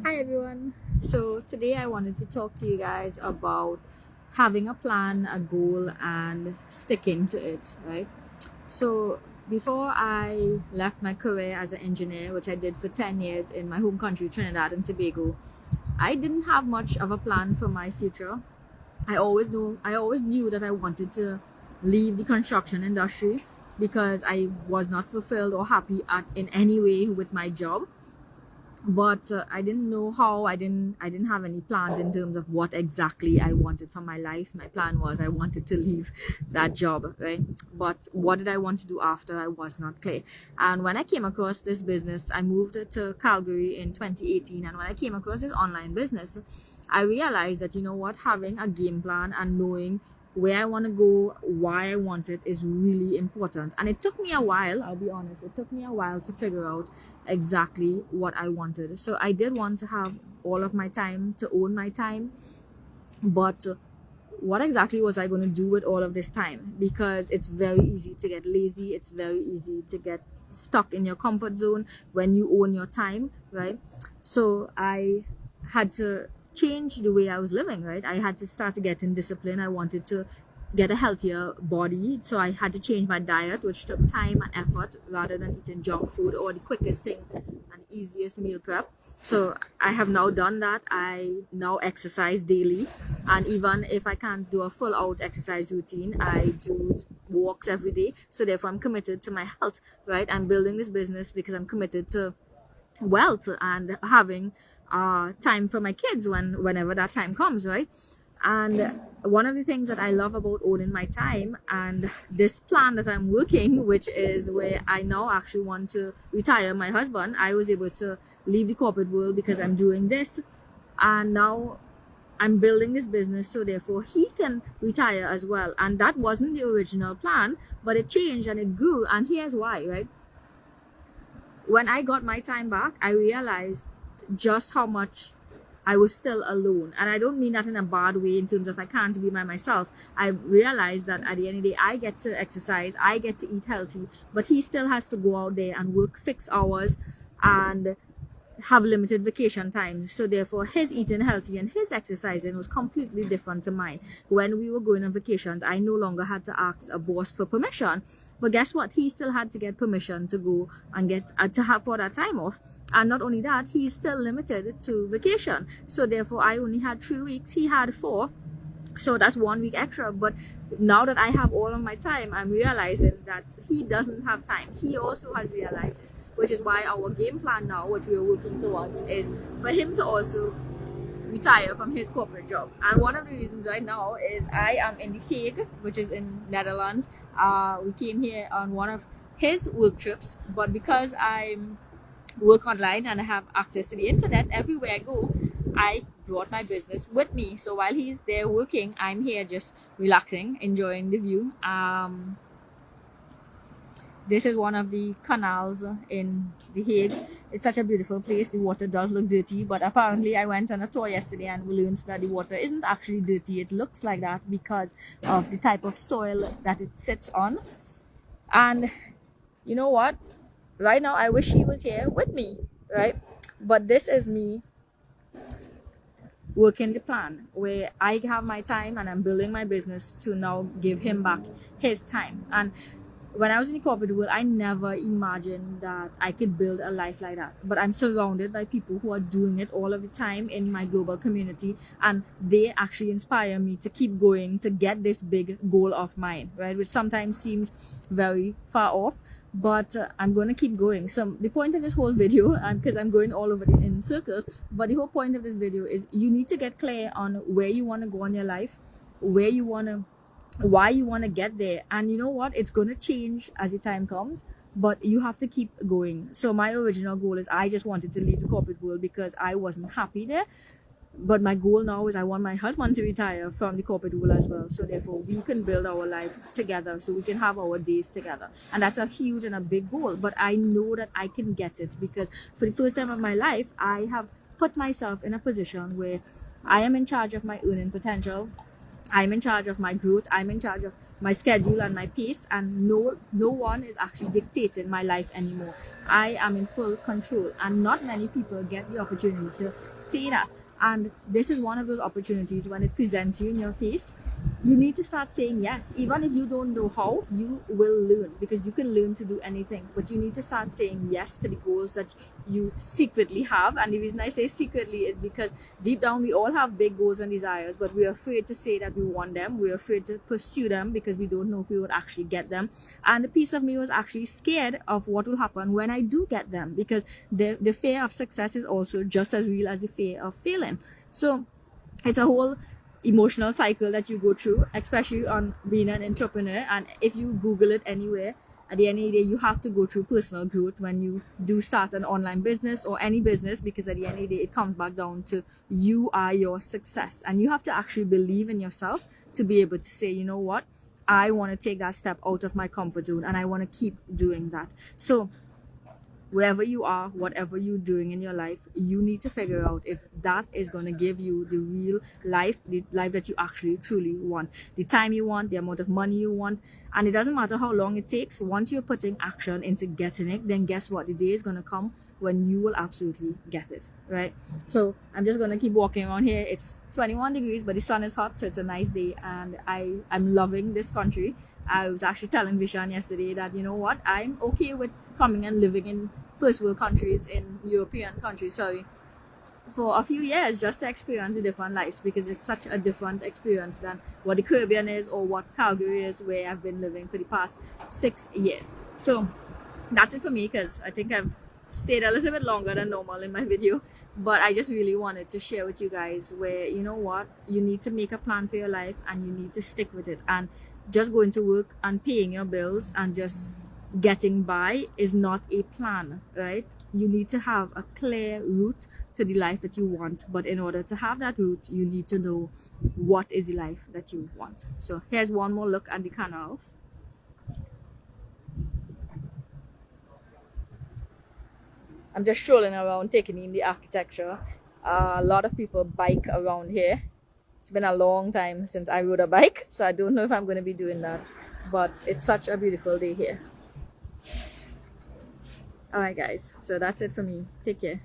Hi everyone. So today I wanted to talk to you guys about having a plan, a goal, and sticking to it, right? So before I left my career as an engineer, which I did for 10 years in my home country, Trinidad and Tobago, I didn't have much of a plan for my future. I always knew that I wanted to leave the construction industry because I was not fulfilled or happy in any way with my job, but I didn't know how. I didn't have any plans in terms of what exactly I wanted for my life. My plan was I wanted to leave that job, right? But what did I want to do after? I was not clear. And when I came across this business, I moved to Calgary in 2018, and when I came across this online business, I realized that, you know what, having a game plan and knowing where I want to go, why I want it, is really important. And it took me a while, I'll be honest, it took me a while to figure out exactly what I wanted. So I did want to have all of my time, to own my time, but what exactly was I going to do with all of this time? Because it's very easy to get lazy, it's very easy to get stuck in your comfort zone when you own your time, right? So I had to change the way I was living, right? I had to start to get in discipline. I wanted to get a healthier body, so I had to change my diet, which took time and effort, rather than eating junk food or the quickest thing and easiest meal prep. So I have now done that. I now exercise daily, and even if I can't do a full out exercise routine, I do walks every day. So therefore I'm committed to my health, right? I'm building this business because I'm committed to wealth and having time for my kids whenever that time comes, right? And one of the things that I love about owning my time and this plan that I'm working, which is where I now actually want to retire my husband. I was able to leave the corporate world because I'm doing this, and now I'm building this business so therefore he can retire as well. And that wasn't the original plan, but it changed and it grew, and here's why, right? When I got my time back, I realized just how much I was still alone. And I don't mean that in a bad way in terms of I can't be by myself. I realized that at the end of the day, I get to exercise, I get to eat healthy, but he still has to go out there and work fixed hours and have limited vacation time. So therefore his eating healthy and his exercising was completely different to mine. When we were going on vacations, I no longer had to ask a boss for permission, but guess what, he still had to get permission to go and get to have for that time off. And not only that, he's still limited to vacation. So therefore I only had 3 weeks, he had 4, so that's 1 week extra. But now that I have all of my time, I'm realizing that he doesn't have time. He also has realized this, which is why our game plan now, which we are working towards, is for him to also retire from his corporate job. And one of the reasons right now is I am in The Hague, which is in Netherlands. We came here on one of his work trips, but because I work online and I have access to the internet everywhere I go, I brought my business with me. So while he's there working, I'm here just relaxing, enjoying the view. This is one of the canals in The Hague. It's such a beautiful place. The water does look dirty, but apparently I went on a tour yesterday and we learned that the water isn't actually dirty. It looks like that because of the type of soil that it sits on. And you know what? Right now I wish he was here with me, right? But this is me working the plan where I have my time and I'm building my business to now give him back his time. And when I was in the corporate world, I never imagined that I could build a life like that. But I'm surrounded by people who are doing it all of the time in my global community, and they actually inspire me to keep going, to get this big goal of mine, right? Which sometimes seems very far off, but I'm going to keep going. So the point of this whole video, and because I'm going all over in circles, but the whole point of this video is you need to get clear on where you want to go in your life, why you want to get there. And you know what, it's going to change as the time comes, but you have to keep going. So my original goal is I just wanted to leave the corporate world because I wasn't happy there, but my goal now is I want my husband to retire from the corporate world as well, so therefore we can build our life together, so we can have our days together. And that's a huge and a big goal, but I know that I can get it because for the first time of my life I have put myself in a position where I am in charge of my earning potential. I'm in charge of my growth. I'm in charge of my schedule and my pace, and no one is actually dictating my life anymore. I am in full control, and not many people get the opportunity to say that. And this is one of those opportunities. When it presents you in your face, you need to start saying yes. Even if you don't know how, you will learn, because you can learn to do anything. But you need to start saying yes to the goals that you secretly have. And the reason I say secretly is because deep down we all have big goals and desires, but we're afraid to say that we want them. We're afraid to pursue them because we don't know if we would actually get them. And a piece of me was actually scared of what will happen when I do get them, because the fear of success is also just as real as the fear of failing. So it's a whole emotional cycle that you go through, especially on being an entrepreneur. And if you Google it anywhere, at the end of the day, you have to go through personal growth when you do start an online business or any business, because at the end of the day, it comes back down to you are your success, and you have to actually believe in yourself to be able to say, you know what, I want to take that step out of my comfort zone, and I want to keep doing that. So wherever you are, whatever you're doing in your life, you need to figure out if that is going to give you the real life, the life that you actually truly want, the time you want, the amount of money you want. And it doesn't matter how long it takes. Once you're putting action into getting it, then guess what, the day is going to come when you will absolutely get it, right? So I'm just going to keep walking around here. It's 21 degrees, but the sun is hot, so it's a nice day, and I'm loving this country. I was actually telling Vishan yesterday that, you know what, I'm okay with coming and living in first world countries, in European countries, sorry, for a few years, just to experience the different lives, because it's such a different experience than what the Caribbean is or what Calgary is, where I've been living for the past 6 years. So that's it for me, because I think I've stayed a little bit longer than normal in my video, but I just really wanted to share with you guys where, you know what, you need to make a plan for your life and you need to stick with it. And just going to work and paying your bills and just getting by is not a plan, right? You need to have a clear route to the life that you want, but in order to have that route, you need to know what is the life that you want. So here's one more look at the canals. I'm just strolling around, taking in the architecture. A lot of people bike around here. It's been a long time since I rode a bike, so I don't know if I'm going to be doing that, but it's such a beautiful day here. Alright guys, so that's it for me. Take care.